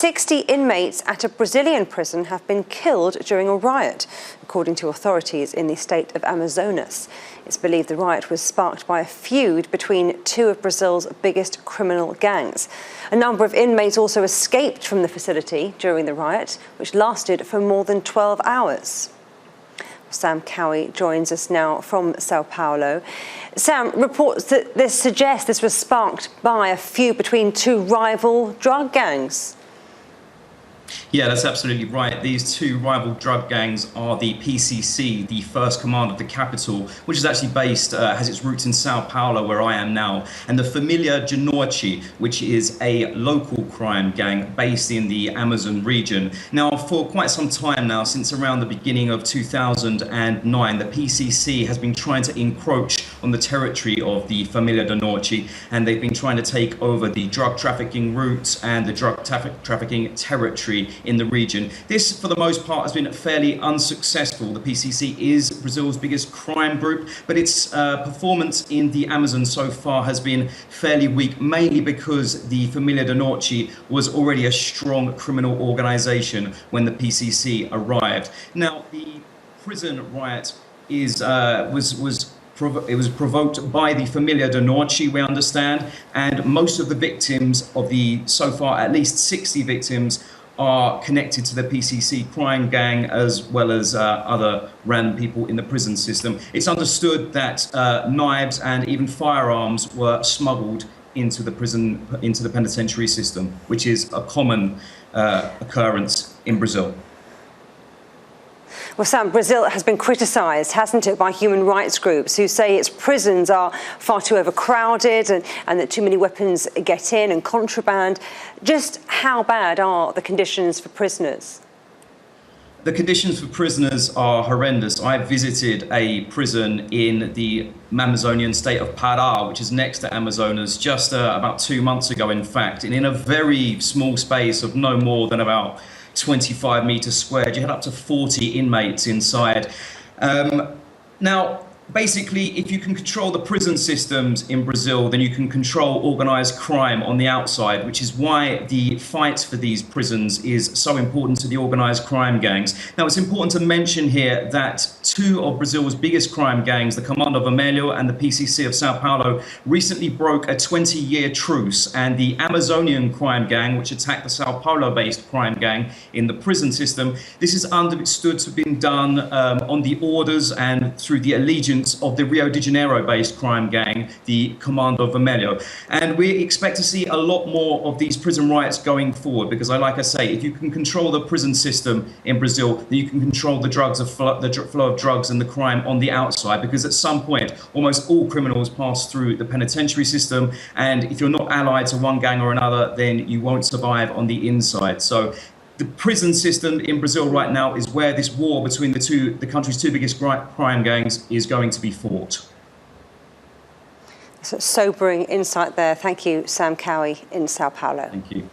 60 inmates at a Brazilian prison have been killed during a riot, according to authorities in the state of Amazonas. It's believed the riot was sparked by a feud between two of Brazil's biggest criminal gangs. A number of inmates also escaped from the facility during the riot, which lasted for more than 12 hours. Sam Cowie joins us now from Sao Paulo. Sam, reports that this suggest this was sparked by a feud between two rival drug gangs. Yeah, that's absolutely right. These two rival drug gangs are the PCC, the First Command of the capital, which is actually based, has its roots in Sao Paulo, where I am now, and the Família de Norte, which is a local crime gang based in the Amazon region. Now, for quite some time now, since around the beginning of 2009, the PCC has been trying to encroach on the territory of the Família de Norte, and they've been trying to take over the drug trafficking routes and the drug trafficking territory in the region. This, for the most part, has been fairly unsuccessful. The PCC is Brazil's biggest crime group, but its performance in the Amazon so far has been fairly weak, mainly because the Família de Norte was already a strong criminal organization when the PCC arrived. Now, the prison riot was provoked by the Família de Norte, we understand, and most of the victims of the, so far, at least 60 victims, are connected to the PCC crime gang, as well as other random people in the prison system. It's understood that knives and even firearms were smuggled into the prison, into the penitentiary system, which is a common occurrence in Brazil. Well, Sam, Brazil has been criticised, hasn't it, by human rights groups who say its prisons are far too overcrowded and that too many weapons get in and contraband. Just how bad are the conditions for prisoners? The conditions for prisoners are horrendous. I visited a prison in the Amazonian state of Pará, which is next to Amazonas, just about 2 months ago, in fact, and in a very small space of no more than about 25 meters squared. You had up to 40 inmates inside. Now, basically, if you can control the prison systems in Brazil, then you can control organized crime on the outside, which is why the fight for these prisons is so important to the organized crime gangs. Now, it's important to mention here that two of Brazil's biggest crime gangs, the Comando Vermelho and the PCC of Sao Paulo, recently broke a 20-year truce, and the Amazonian crime gang, which attacked the Sao Paulo-based crime gang in the prison system, this is understood to have been done on the orders and through the allegiance of the Rio de Janeiro-based crime gang, the Comando Vermelho. And we expect to see a lot more of these prison riots going forward, because like I say, if you can control the prison system in Brazil, then you can control the flow of drugs and the crime on the outside, because at some point, almost all criminals pass through the penitentiary system, and if you're not allied to one gang or another, then you won't survive on the inside. So the prison system in Brazil right now is where this war between the country's two biggest crime gangs is going to be fought. So sobering insight there. Thank you, Sam Cowie in Sao Paulo. Thank you.